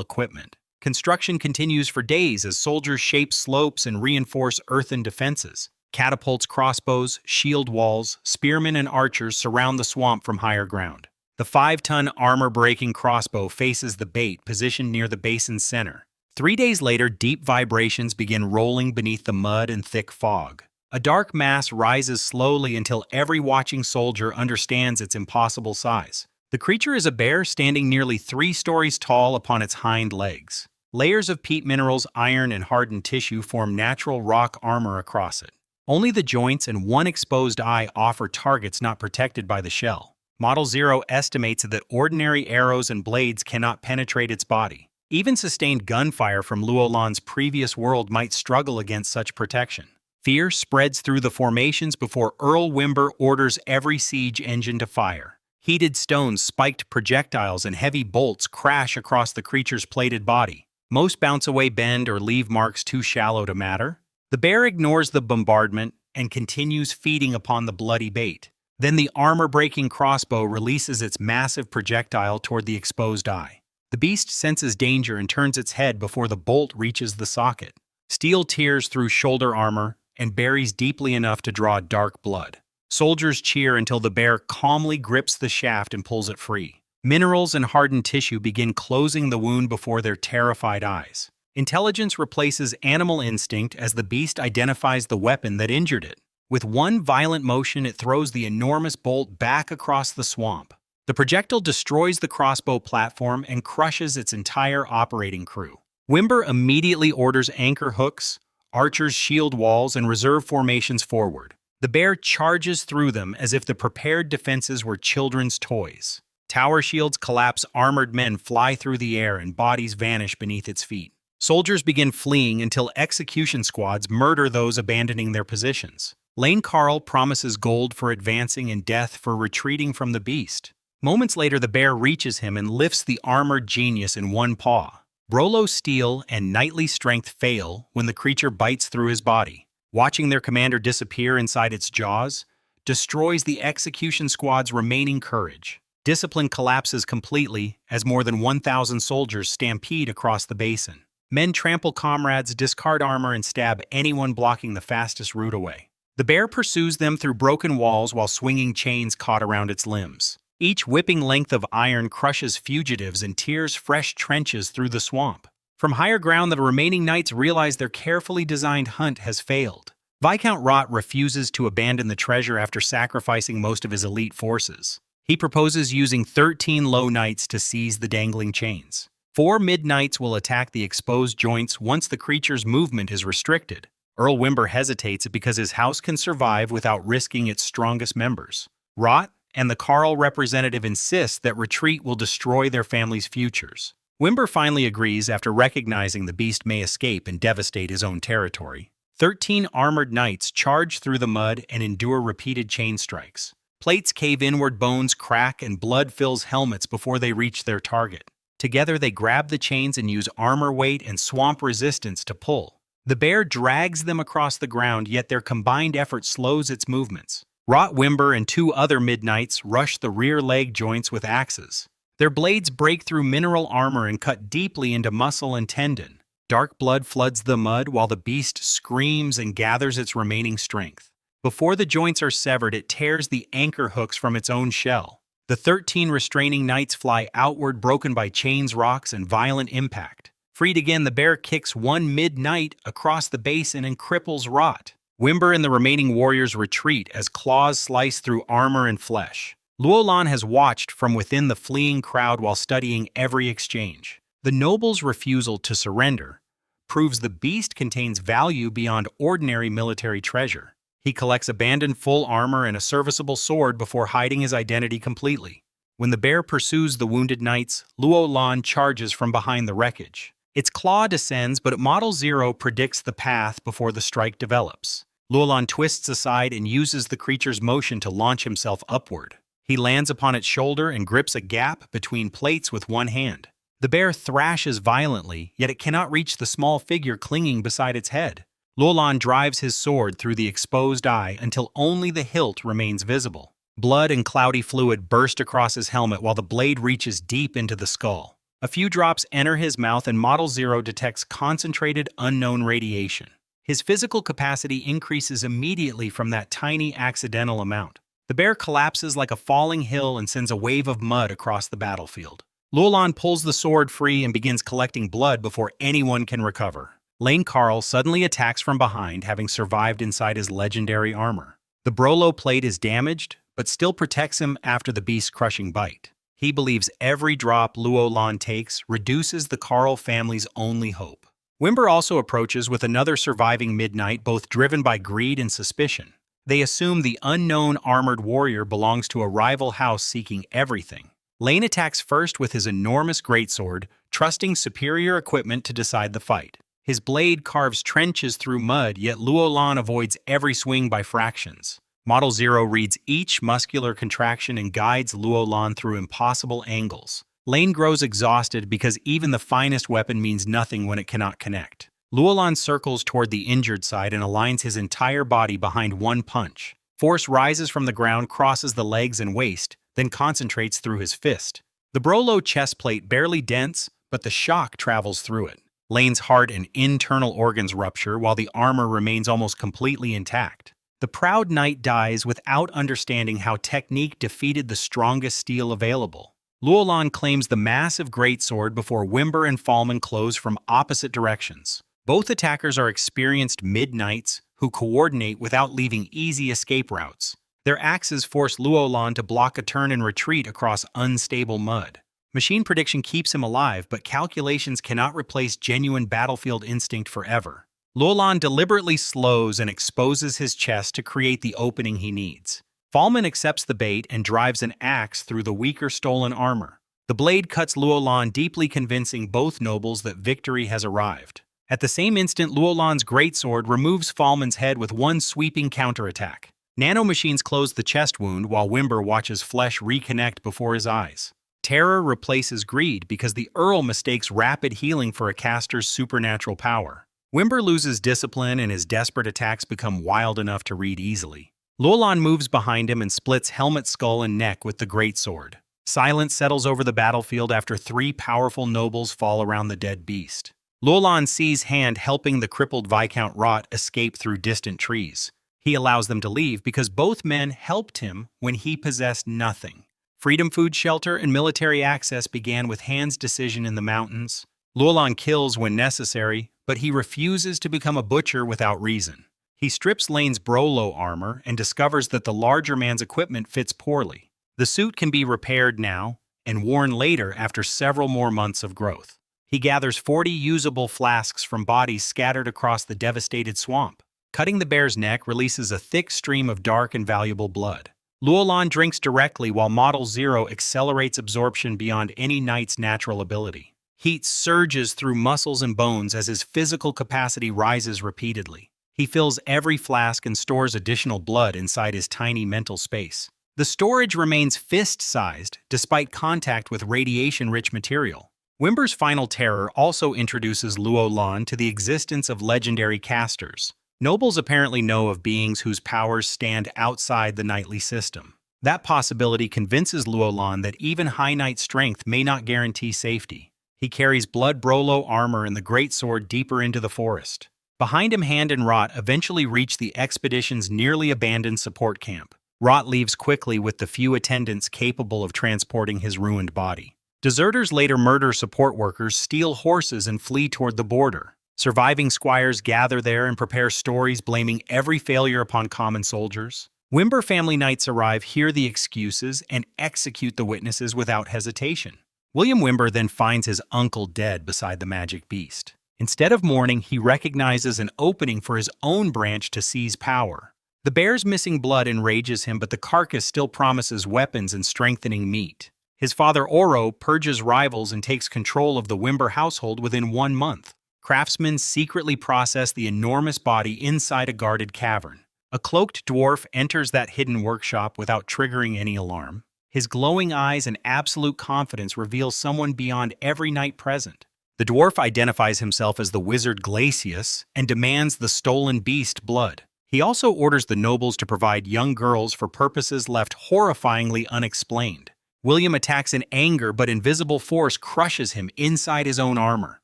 equipment. Construction continues for days as soldiers shape slopes and reinforce earthen defenses. Catapults, crossbows, shield walls, spearmen, and archers surround the swamp from higher ground. The 5-ton armor-breaking crossbow faces the bait, positioned near the basin's center. 3 days later, deep vibrations begin rolling beneath the mud and thick fog. A dark mass rises slowly until every watching soldier understands its impossible size. The creature is a bear standing nearly 3 stories tall upon its hind legs. Layers of peat minerals, iron, and hardened tissue form natural rock armor across it. Only the joints and one exposed eye offer targets not protected by the shell. Model 0 estimates that ordinary arrows and blades cannot penetrate its body. Even sustained gunfire from Luolan's previous world might struggle against such protection. Fear spreads through the formations before Earl Wimber orders every siege engine to fire. Heated stones, spiked projectiles, and heavy bolts crash across the creature's plated body. Most bounce away, bend, or leave marks too shallow to matter. The bear ignores the bombardment and continues feeding upon the bloody bait. Then the armor-breaking crossbow releases its massive projectile toward the exposed eye. The beast senses danger and turns its head before the bolt reaches the socket. Steel tears through shoulder armor and buries deeply enough to draw dark blood. Soldiers cheer until the bear calmly grips the shaft and pulls it free. Minerals and hardened tissue begin closing the wound before their terrified eyes. Intelligence replaces animal instinct as the beast identifies the weapon that injured it. With one violent motion, it throws the enormous bolt back across the swamp. The projectile destroys the crossbow platform and crushes its entire operating crew. Wimber immediately orders anchor hooks, archers, shield walls, and reserve formations forward. The bear charges through them as if the prepared defenses were children's toys. Tower shields collapse, armored men fly through the air, and bodies vanish beneath its feet. Soldiers begin fleeing until execution squads murder those abandoning their positions. Lane Carl promises gold for advancing and death for retreating from the beast. Moments later, the bear reaches him and lifts the armored genius in one paw. Brolo steel and knightly strength fail when the creature bites through his body. Watching their commander disappear inside its jaws destroys the execution squad's remaining courage. Discipline collapses completely as more than 1,000 soldiers stampede across the basin. Men trample comrades, discard armor, and stab anyone blocking the fastest route away. The bear pursues them through broken walls while swinging chains caught around its limbs. Each whipping length of iron crushes fugitives and tears fresh trenches through the swamp. From higher ground, the remaining knights realize their carefully designed hunt has failed. Viscount Rot refuses to abandon the treasure after sacrificing most of his elite forces. He proposes using 13 low knights to seize the dangling chains. 4 mid-knights will attack the exposed joints once the creature's movement is restricted. Earl Wimber hesitates because his house can survive without risking its strongest members. Rot and the Carl representative insist that retreat will destroy their family's futures. Wimber finally agrees after recognizing the beast may escape and devastate his own territory. 13 armored knights charge through the mud and endure repeated chain strikes. Plates cave inward, bones crack, and blood fills helmets before they reach their target. Together they grab the chains and use armor weight and swamp resistance to pull. The bear drags them across the ground, yet their combined effort slows its movements. Rot Wimber and 2 other midnights rush the rear leg joints with axes. Their blades break through mineral armor and cut deeply into muscle and tendon. Dark blood floods the mud while the beast screams and gathers its remaining strength. Before the joints are severed, it tears the anchor hooks from its own shell. The 13 restraining knights fly outward, broken by chains, rocks, and violent impact. Freed again, the bear kicks one mid-knight across the basin and cripples Rot. Wimber and the remaining warriors retreat as claws slice through armor and flesh. Luolan has watched from within the fleeing crowd while studying every exchange. The noble's refusal to surrender proves the beast contains value beyond ordinary military treasure. He collects abandoned full armor and a serviceable sword before hiding his identity completely. When the bear pursues the wounded knights, Luolan charges from behind the wreckage. Its claw descends, but Model Zero predicts the path before the strike develops. Luolan twists aside and uses the creature's motion to launch himself upward. He lands upon its shoulder and grips a gap between plates with one hand. The bear thrashes violently, yet it cannot reach the small figure clinging beside its head. Luolan drives his sword through the exposed eye until only the hilt remains visible. Blood and cloudy fluid burst across his helmet while the blade reaches deep into the skull. A few drops enter his mouth and Model Zero detects concentrated unknown radiation. His physical capacity increases immediately from that tiny accidental amount. The bear collapses like a falling hill and sends a wave of mud across the battlefield. Luolan pulls the sword free and begins collecting blood before anyone can recover. Lane Carl suddenly attacks from behind, having survived inside his legendary armor. The Brolo plate is damaged, but still protects him after the beast's crushing bite. He believes every drop Luolan takes reduces the Carl family's only hope. Wimber also approaches with another surviving midnight, both driven by greed and suspicion. They assume the unknown armored warrior belongs to a rival house seeking everything. Lane attacks first with his enormous greatsword, trusting superior equipment to decide the fight. His blade carves trenches through mud, yet Luolan avoids every swing by fractions. Model Zero reads each muscular contraction and guides Luolan through impossible angles. Lane grows exhausted because even the finest weapon means nothing when it cannot connect. Luolan circles toward the injured side and aligns his entire body behind one punch. Force rises from the ground, crosses the legs and waist, then concentrates through his fist. The Brolo chest plate barely dents, but the shock travels through it. Lane's heart and internal organs rupture while the armor remains almost completely intact. The proud knight dies without understanding how technique defeated the strongest steel available. Luolan claims the massive greatsword before Wimber and Fallman close from opposite directions. Both attackers are experienced midnights who coordinate without leaving easy escape routes. Their axes force Luolan to block a turn and retreat across unstable mud. Machine prediction keeps him alive, but calculations cannot replace genuine battlefield instinct forever. Luolan deliberately slows and exposes his chest to create the opening he needs. Fallman accepts the bait and drives an axe through the weaker stolen armor. The blade cuts Luolan, deeply convincing both nobles that victory has arrived. At the same instant, Luolan's greatsword removes Fallman's head with one sweeping counterattack. Nanomachines close the chest wound while Wimber watches flesh reconnect before his eyes. Terror replaces greed because the Earl mistakes rapid healing for a caster's supernatural power. Wimber loses discipline and his desperate attacks become wild enough to read easily. Luolan moves behind him and splits helmet, skull, and neck with the greatsword. Silence settles over the battlefield after 3 powerful nobles fall around the dead beast. Luolan sees Hand helping the crippled Viscount Rot escape through distant trees. He allows them to leave because both men helped him when he possessed nothing. Freedom, food, shelter, and military access began with Hand's decision in the mountains. Luolan kills when necessary, but he refuses to become a butcher without reason. He strips Lane's Brolo armor and discovers that the larger man's equipment fits poorly. The suit can be repaired now and worn later after several more months of growth. He gathers 40 usable flasks from bodies scattered across the devastated swamp. Cutting the bear's neck releases a thick stream of dark and valuable blood. Luolan drinks directly while Model Zero accelerates absorption beyond any knight's natural ability. Heat surges through muscles and bones as his physical capacity rises repeatedly. He fills every flask and stores additional blood inside his tiny mental space. The storage remains fist-sized despite contact with radiation-rich material. Wimber's final terror also introduces Luolan to the existence of legendary casters. Nobles apparently know of beings whose powers stand outside the knightly system. That possibility convinces Luolan that even high knight strength may not guarantee safety. He carries Blood Brolo armor and the greatsword deeper into the forest. Behind him, Hand and Rot eventually reach the expedition's nearly abandoned support camp. Rot leaves quickly with the few attendants capable of transporting his ruined body. Deserters later murder support workers, steal horses, and flee toward the border. Surviving squires gather there and prepare stories blaming every failure upon common soldiers. Wimber family knights arrive, hear the excuses, and execute the witnesses without hesitation. William Wimber then finds his uncle dead beside the magic beast. Instead of mourning, he recognizes an opening for his own branch to seize power. The bear's missing blood enrages him, but the carcass still promises weapons and strengthening meat. His father Oro purges rivals and takes control of the Wimber household within 1 month. Craftsmen secretly process the enormous body inside a guarded cavern. A cloaked dwarf enters that hidden workshop without triggering any alarm. His glowing eyes and absolute confidence reveal someone beyond every knight present. The dwarf identifies himself as the wizard Glacius and demands the stolen beast blood. He also orders the nobles to provide young girls for purposes left horrifyingly unexplained. William attacks in anger, but invisible force crushes him inside his own armor.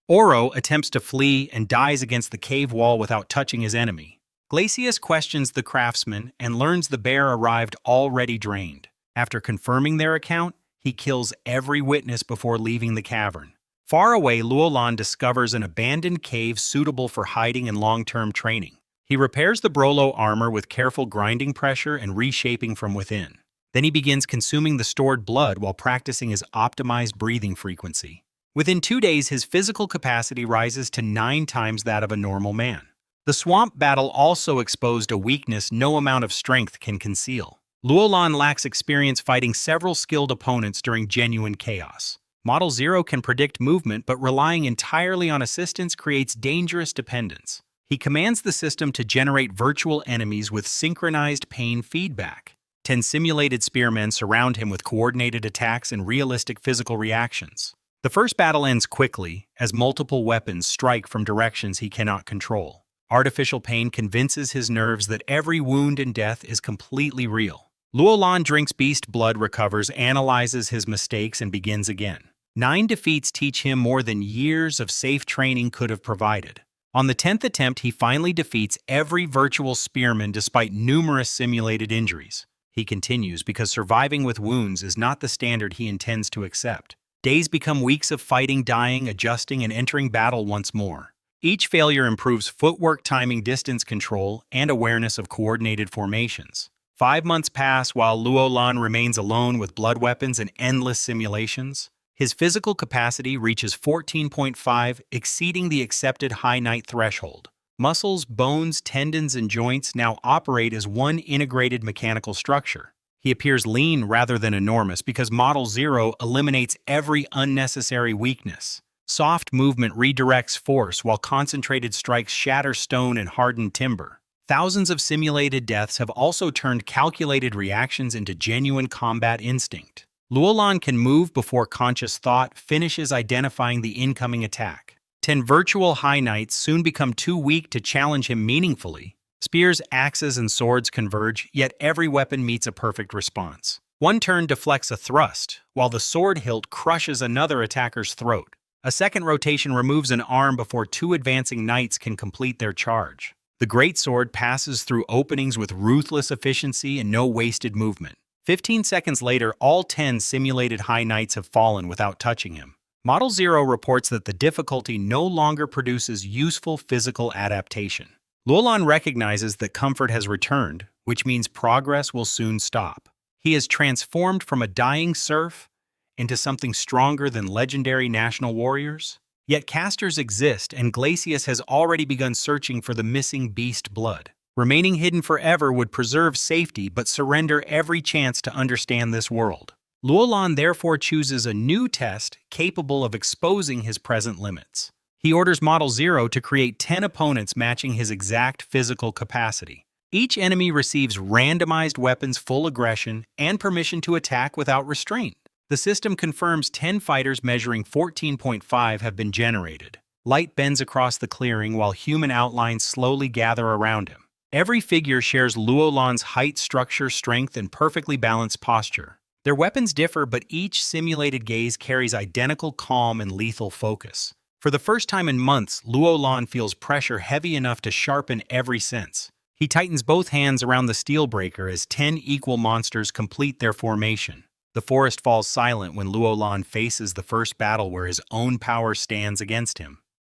Oro attempts to flee and dies against the cave wall without touching his enemy. Glacius questions the craftsman and learns the bear arrived already drained. After confirming their account, he kills every witness before leaving the cavern. Far away, Luolan discovers an abandoned cave suitable for hiding and long-term training. He repairs the Brolo armor with careful grinding pressure and reshaping from within. Then he begins consuming the stored blood while practicing his optimized breathing frequency. Within 2 days, his physical capacity rises to 9 times that of a normal man. The swamp battle also exposed a weakness no amount of strength can conceal. Luolan lacks experience fighting several skilled opponents during genuine chaos. Model Zero can predict movement, but relying entirely on assistance creates dangerous dependence. He commands the system to generate virtual enemies with synchronized pain feedback. 10 simulated spearmen surround him with coordinated attacks and realistic physical reactions. The first battle ends quickly, as multiple weapons strike from directions he cannot control. Artificial pain convinces his nerves that every wound and death is completely real. Luolan drinks beast blood, recovers, analyzes his mistakes, and begins again. 9 defeats teach him more than years of safe training could have provided. On the 10th attempt, he finally defeats every virtual spearman despite numerous simulated injuries. He continues because surviving with wounds is not the standard he intends to accept. Days become weeks of fighting, dying, adjusting, and entering battle once more. Each failure improves footwork, timing, distance control, and awareness of coordinated formations. 5 months pass while Luolan remains alone with blood weapons and endless simulations. His physical capacity reaches 14.5, exceeding the accepted high knight threshold. Muscles, bones, tendons, and joints now operate as one integrated mechanical structure. He appears lean rather than enormous because Model Zero eliminates every unnecessary weakness. Soft movement redirects force while concentrated strikes shatter stone and harden timber. Thousands of simulated deaths have also turned calculated reactions into genuine combat instinct. Luolan can move before conscious thought finishes identifying the incoming attack. 10 virtual high knights soon become too weak to challenge him meaningfully. Spears, axes, and swords converge, yet every weapon meets a perfect response. One turn deflects a thrust, while the sword hilt crushes another attacker's throat. A second rotation removes an arm before 2 advancing knights can complete their charge. The greatsword passes through openings with ruthless efficiency and no wasted movement. 15 seconds later, all 10 simulated high knights have fallen without touching him. Model Zero reports that the difficulty no longer produces useful physical adaptation. Luolan recognizes that comfort has returned, which means progress will soon stop. He is transformed from a dying serf into something stronger than legendary national warriors. Yet casters exist, and Glacius has already begun searching for the missing beast blood. Remaining hidden forever would preserve safety but surrender every chance to understand this world. Luolan therefore chooses a new test capable of exposing his present limits. He orders Model Zero to create 10 opponents matching his exact physical capacity. Each enemy receives randomized weapons, full aggression, and permission to attack without restraint. The system confirms 10 fighters measuring 14.5 have been generated. Light bends across the clearing while human outlines slowly gather around him. Every figure shares Luolan's height, structure, strength, and perfectly balanced posture. Their weapons differ, but each simulated gaze carries identical calm and lethal focus. For the first time in months, Luolan feels pressure heavy enough to sharpen every sense. He tightens both hands around the steel breaker as 10 equal monsters complete their formation. The forest falls silent when Luolan faces the first battle where his own power stands against him.